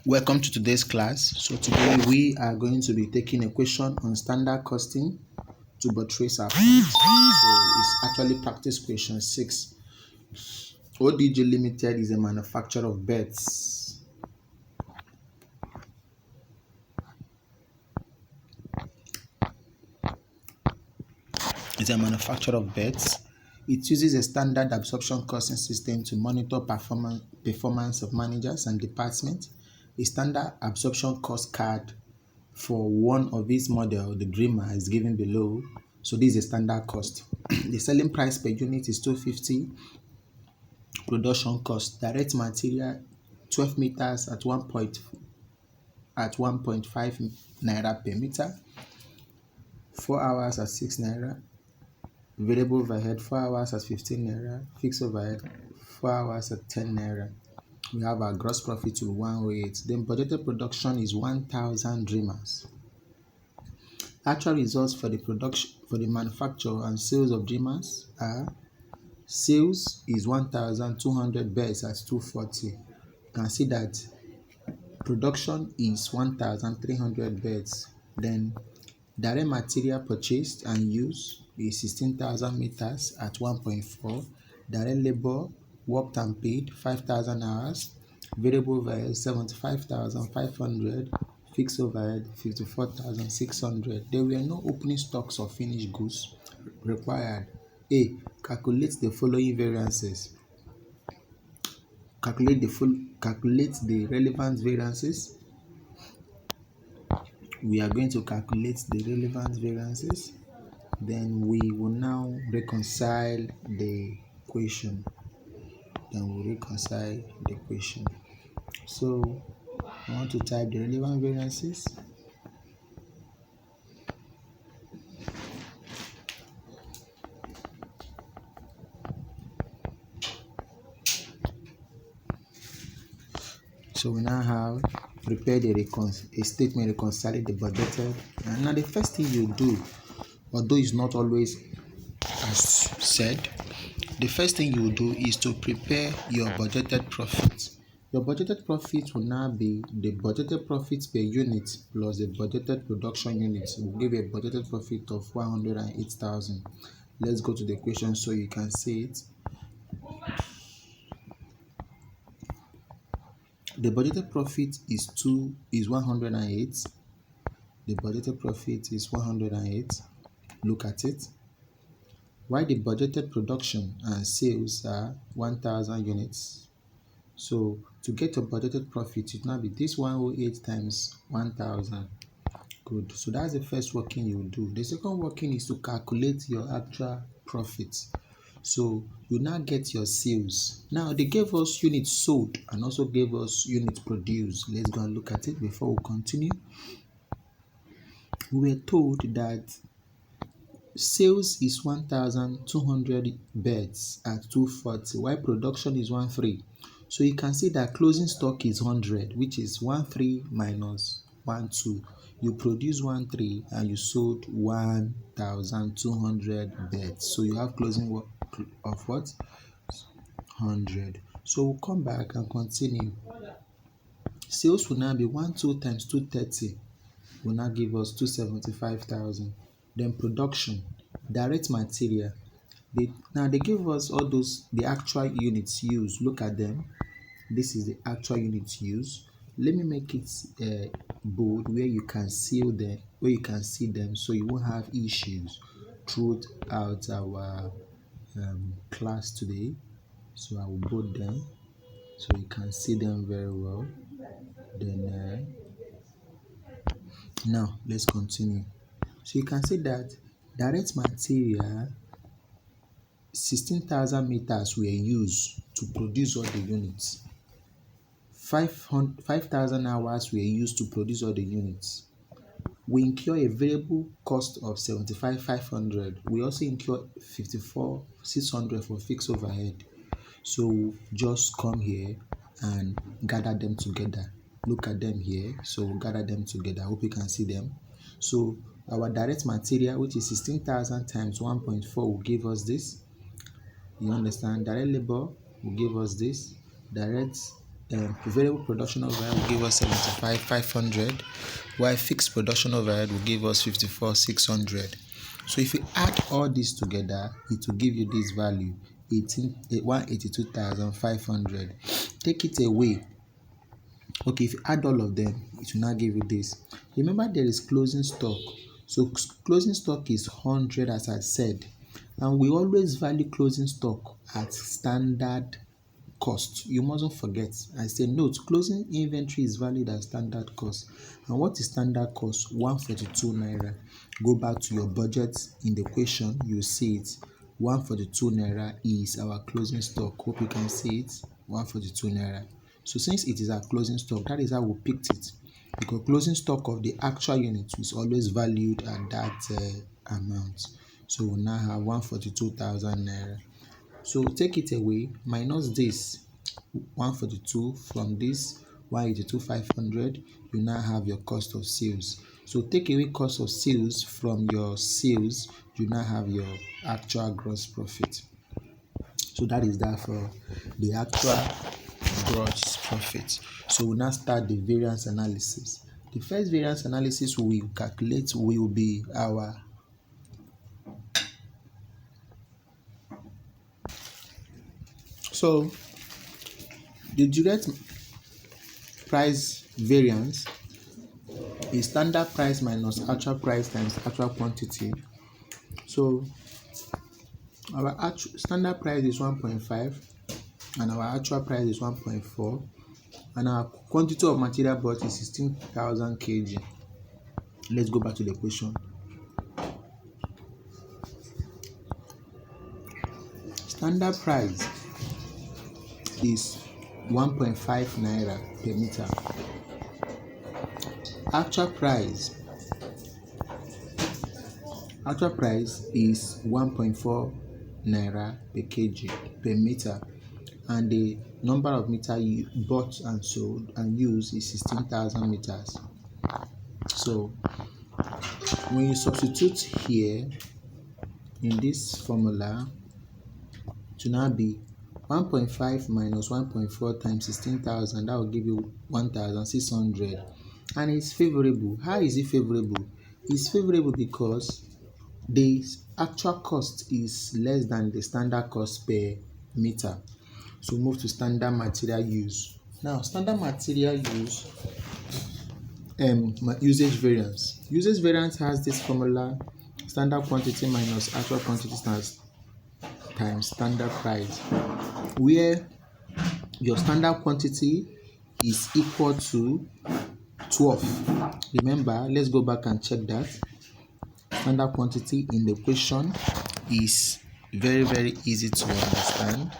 Welcome to today's class. So today we are going to be taking a question on standard costing to buttress our point. So it's actually practice question 6. ODG Limited is a manufacturer of beds. It's a manufacturer of beds. It uses a standard absorption costing system to monitor performance of managers and departments. A standard absorption cost card for one of its model, the Dreamer, is given below. So this is a standard cost. The selling price per unit is 250. Production cost: direct material 12 meters at 1.5 naira per meter, 4 hours at 6 naira, variable overhead 4 hours at 15 naira, fixed overhead 4 hours at 10 naira. We have our gross profit to 108. Then budgeted production is 1000 Dreamers. Actual results for the manufacture and sales of Dreamers are: sales is 1,200 beds at 240. You can see that production is 1,300 beds. Then direct material purchased and used is 16,000 meters at 1.4. Direct labor worked and paid 5,000 hours. Variable overhead 75,500. Fixed overhead 54,600. There were no opening stocks of finished goods required. A. Calculate the following variances. Calculate the relevant variances. We are going to calculate the relevant variances. Then we will now reconcile the equation. So I want to type the relevant variances. So we now have prepared a statement reconciling the budgeted. And now the first thing you do, although it's not always as said, the first thing you do is to prepare your budgeted profit. Your budgeted profit will now be the budgeted profit per unit plus the budgeted production units. Will give a budgeted profit of 108,000. Let's go to the equation so you can see it. The budgeted profit is 108. The budgeted profit is 108. Look at it. While the budgeted production and sales are 1,000 units. So to get a budgeted profit, it will now be this 108 times 1,000. Good. So that's the first working you will do. The second working is to calculate your actual profit. So you now get your sales. Now they gave us units sold and also gave us units produced. Let's go and look at it before we continue. We were told that sales is 1,200 beds at 240, while production is 13. So you can see that closing stock is 100, which is 13 minus 12. You produce 13 and you sold 1,200 beds. So you have closing of what? 100. So we'll come back and continue. Sales will now be 12 times 230 will now give us 275,000. Then production, direct material. They give us all those, the actual units used. Look at them. This is the actual units used. Let me make it bold where you can see them, so you won't have issues throughout our class today. So I will bold them so you can see them very well. Then now let's continue. So you can see that direct material 16,000 meters were used to produce all the units. 5,000 hours were used to produce all the units. We incur a variable cost of 75,500. We also incur 54,600 for fixed overhead. So just come here and gather them together. Look at them here. So we'll gather them together. I hope you can see them. So our direct material, which is 16,000 times 1.4, will give us this. You understand? Direct labor will give us this. Direct variable production overhead will give us 75,500, while fixed production overhead will give us 54,600. So if you add all this together, it will give you this value, 182,500. Take it away. Okay, if you add all of them, it will now give you this. Remember, there is closing stock. So closing stock is 100, as I said, and we always value closing stock at standard cost. You mustn't forget. I say note, closing inventory is valued at standard cost. And what is standard cost? 142 naira. Go back to your budget in the question, you see it. 142 naira is our closing stock. Hope you can see it. 142 naira. So since it is our closing stock, that is how we picked it, because closing stock of the actual unit is always valued at that amount. So we now have 142,000 naira. So take it away, minus this 142 from this 182,500, you now have your cost of sales. So take away cost of sales from your sales, you now have your actual gross profit. So that is that for the actual gross profit. So we'll now start the variance analysis. The first variance analysis we will calculate will be our the direct price variance is standard price minus actual price times actual quantity. So our actual standard price is 1.5 and our actual price is 1.4, and our quantity of material bought is 16,000 kg. Let's go back to the question. Standard price is 1.5 naira per meter. Actual price is 1.4 naira per kg per meter, and the number of meter you bought and sold and used is 16,000 meters. So when you substitute here in this formula, to now be 1.5 minus 1.4 times 16,000, that will give you 1,600, and it's favorable. How is it favorable? It's favorable because the actual cost is less than the standard cost per meter. So move to standard material use. Now standard material use, usage variance. Usage variance has this formula: standard quantity minus actual quantity times standard price, where your standard quantity is equal to 12. Remember, let's go back and check that. Standard quantity in the question is very easy to understand.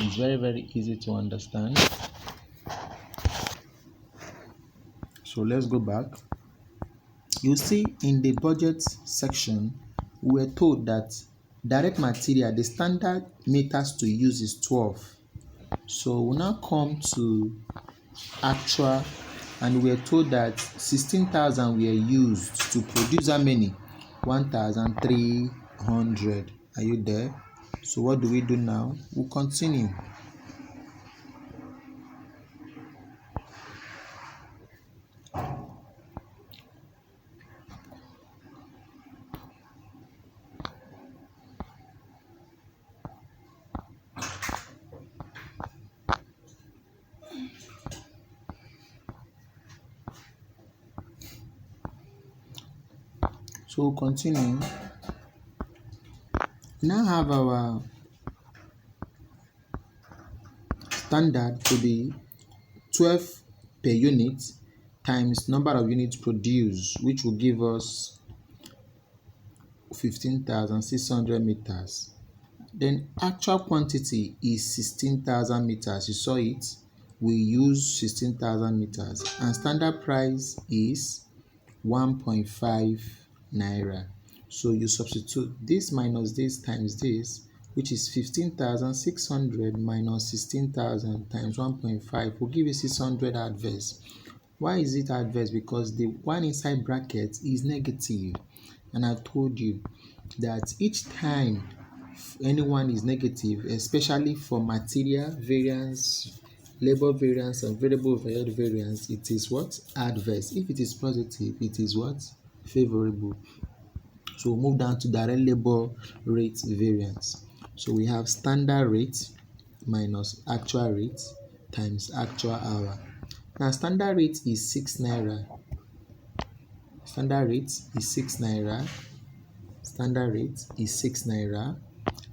It's very easy to understand. So let's go back. You see, in the budget section, we were told that direct material, the standard meters to use is 12. So we now come to actual, and we are told that 16,000 were used to produce how many? 1,300. Are you there? So what do we do now? We'll continue. So we'll continue. We now have our standard to be 12 per unit times number of units produced, which will give us 15,600 meters. Then actual quantity is 16,000 meters. You saw it. We use 16,000 meters, and standard price is 1.5 naira. So you substitute this minus this times this, which is 15,600 minus 16,000 times 1.5 will give you 600 adverse. Why is it adverse? Because the one inside bracket is negative, and I told you that each time anyone is negative, especially for material variance, labor variance, and variable overhead variance, it is what? Adverse. If it is positive, it is what? Favorable. So we'll move down to direct labor rate variance. So we have standard rate minus actual rate times actual hour. Now standard rate is 6 naira. Standard rate is 6 naira. Standard rate is 6 naira.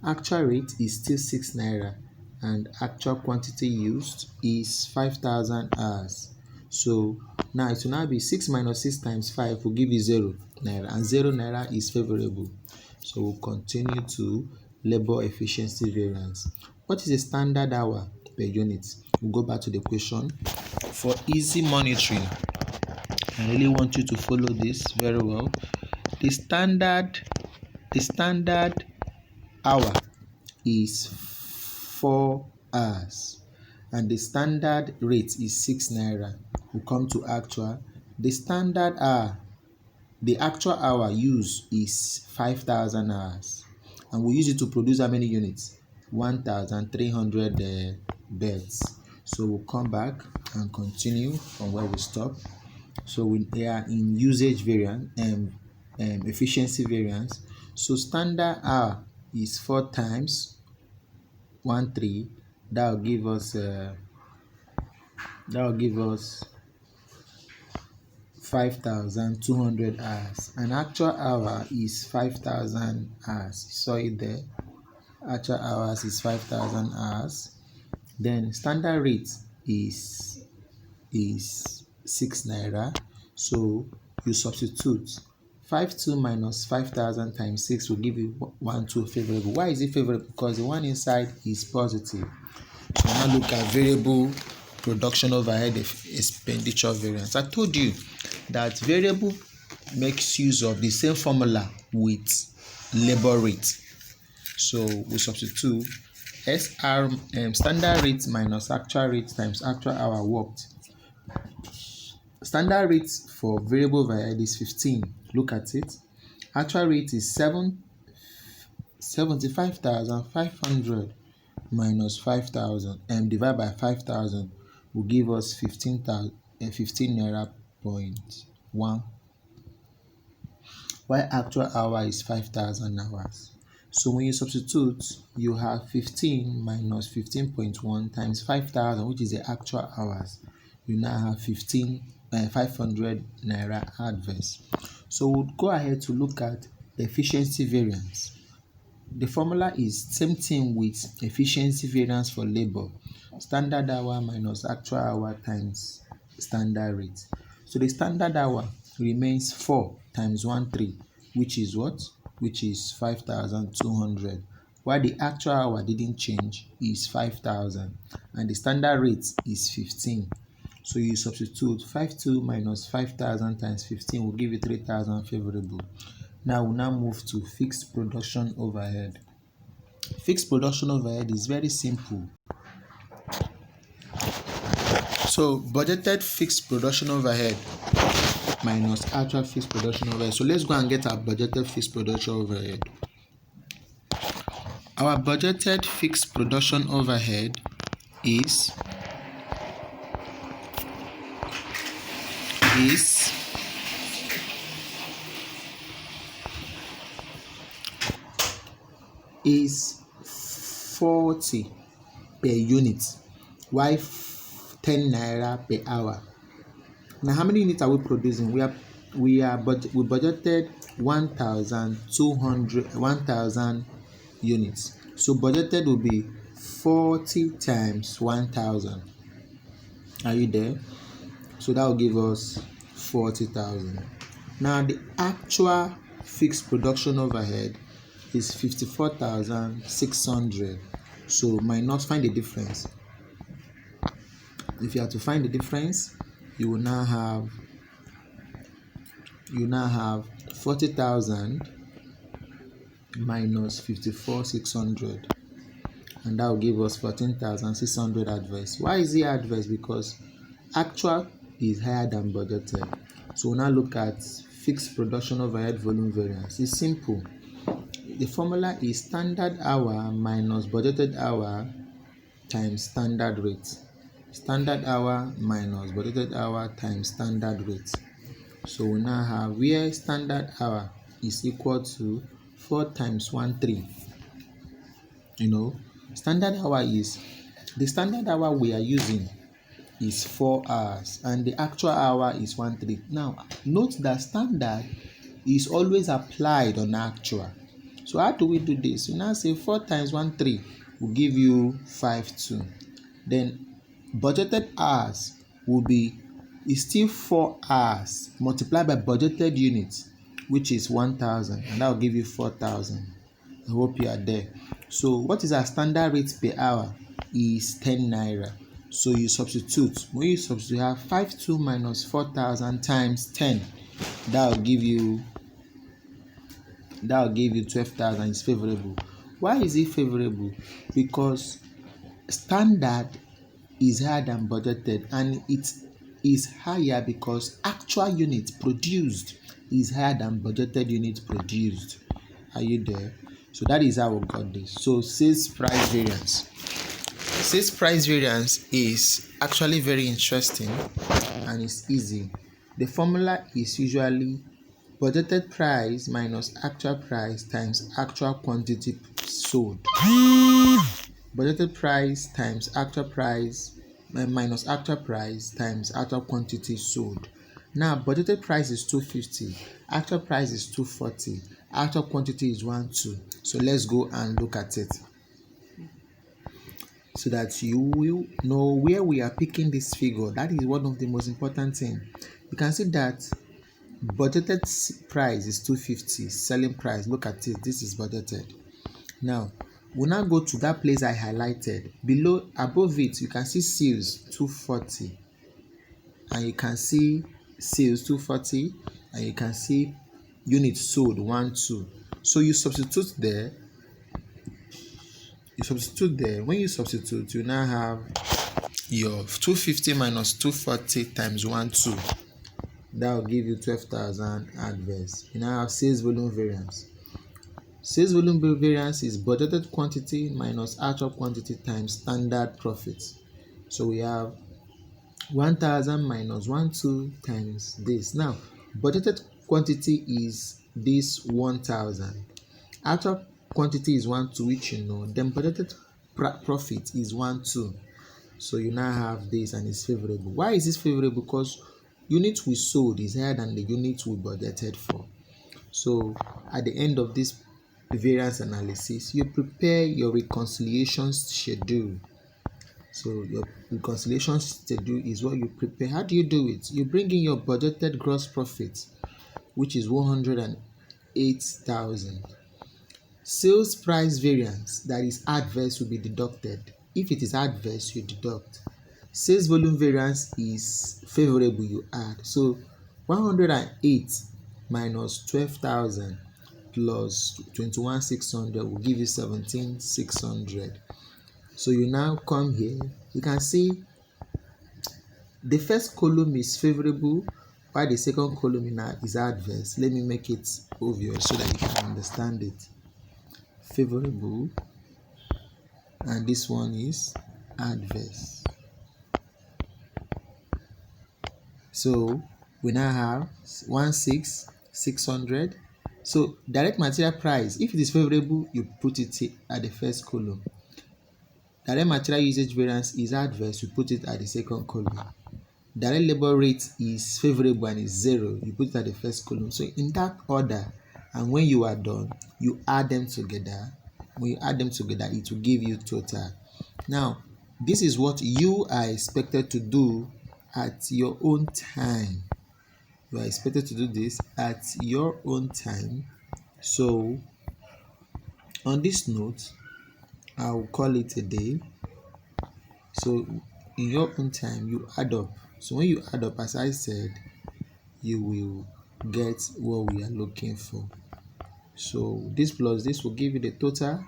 Actual rate is still 6 naira, and actual quantity used is 5,000 hours. So now it will now be 6 minus 6 times 5 will give you 0 naira, and 0 naira is favorable. So we'll continue to labor efficiency variance. What is a standard hour per unit? We'll go back to the question. For easy monitoring, I really want you to follow this very well. The standard hour is 4 hours, and the standard rate is 6 naira. We come to actual. The standard hour, the actual hour used is 5,000 hours, and we use it to produce how many units? 1,300 beds. So we'll come back and continue from where we stop. So we are in usage variance and efficiency variance. So standard hour is 4 times 13. That will give us 5,200 hours, and actual hour is 5,000 hours. You saw it there. Actual hours is 5,000 hours. Then standard rate is 6 naira. So you substitute 52 minus 5,000 times 6 will give you 12 favorable. Why is it favorable? Because the one inside is positive. So now look at variable production overhead expenditure variance. I told you that variable makes use of the same formula with labor rate. So we substitute standard rate minus actual rate times actual hour worked. Standard rate for variable overhead is 15. Look at it. Actual rate is 75,500 minus 5,000 and divided by 5,000 will give us 15 naira point 1. While actual hour is 5,000 hours. So when you substitute, you have 15 minus 15.1 times 5,000, which is the actual hours. You now have 500 naira adverse. So we'll go ahead to look at the efficiency variance. The formula is same thing with efficiency variance for labor. Standard hour minus actual hour times standard rate. So the standard hour remains 4 times 13, which is what? Which is 5,200. While the actual hour didn't change, is 5,000, and the standard rate is 15. So you substitute 52 minus 5,000 times 15 will give you 3,000 favorable. Now we'll now move to fixed production overhead. Fixed production overhead is very simple. So budgeted fixed production overhead minus actual fixed production overhead. So let's go and get our budgeted fixed production overhead. Our budgeted fixed production overhead is is 40 per unit. Why 10 naira per hour? Now how many units are we producing? We budgeted 1,000 units. So budgeted will be 40 times 1,000. Are you there? So that will give us 40,000. Now the actual fixed production overhead is 54,600. So minus, find the difference. If you have to find the difference, you will now have 40,000 minus 54,600, and that will give us 14,600 adverse. Why is it adverse? Because actual is higher than budgeted. So we'll now look at fixed production overhead volume variance. It's simple. The formula is standard hour minus budgeted hour times standard rate. Standard hour minus budgeted hour times standard rate. So we now have where standard hour is equal to 4 times 13. Standard hour is the standard hour we are using is 4 hours and the actual hour is 13. Now note that standard is always applied on actual. So how do we do this? We now say 4 times 13 will give you 52. Then budgeted hours will be still 4 hours multiplied by budgeted units, which is 1000, and that will give you 4000. I hope you are there. So what is our standard rate per hour? Is 10 naira. So you substitute. When you substitute, you have 52 minus 4000 times 10. That will give you 12,000. It's favorable. Why is it favorable? Because standard is higher than budgeted, and it is higher because actual units produced is higher than budgeted units produced. Are you there? So that is how we got this. So sales price variance. Sales price variance is actually very interesting and it's easy. The formula is usually budgeted price minus actual price times actual quantity sold. Budgeted price times actual price minus actual price times actual quantity sold. Now budgeted price is 250, actual price is 240, actual quantity is 12. So let's go and look at it so that you will know where we are picking this figure. That is one of the most important things. You can see that budgeted price is 250, selling price, look at it, this is budgeted. Now we'll now go to that place I highlighted. Above it, you can see sales 240, and you can see sales 240, and you can see units sold 12. So you substitute there. When you substitute, you now have your 250 minus 240 times 12. That will give you 12,000 adverse. You now have sales volume variance. Sales volume variance is budgeted quantity minus actual quantity times standard profit. So we have 1000 minus 12 times this. Now budgeted quantity is this 1000. Actual quantity is 12, which you know. Then budgeted profit is 12. So you now have this, and it's favorable. Why is this favorable? Because units we sold is higher than the units we budgeted for. So at the end of this variance analysis, you prepare your reconciliation schedule. So your reconciliation schedule is what you prepare. How do you do it? You bring in your budgeted gross profit, which is 108,000. Sales price variance that is adverse will be deducted. If it is adverse, you deduct. Sales volume variance is favorable, you add. So 108 minus 12,000 plus 21,600 will give you 17,600. So you now come here, you can see the first column is favorable while the second column is adverse. Let me make it obvious so that you can understand it. Favorable, and this one is adverse. So we now have 16,600. So direct material price, if it is favorable, you put it at the first column. Direct material usage variance is adverse, you put it at the second column. Direct labor rate is favorable and is 0, you put it at the first column. So in that order, and when you are done, you add them together. When you add them together, it will give you total. Now this is what you are expected to do at your own time. You are expected to do this at your own time. So on this note, I will call it a day. So in your own time, you add up. So when you add up, as I said, you will get what we are looking for. So this plus this will give you the total.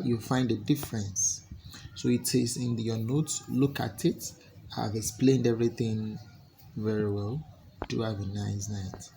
You find the difference. So it is in your notes. Look at it. I've explained everything very well. Do have a nice night.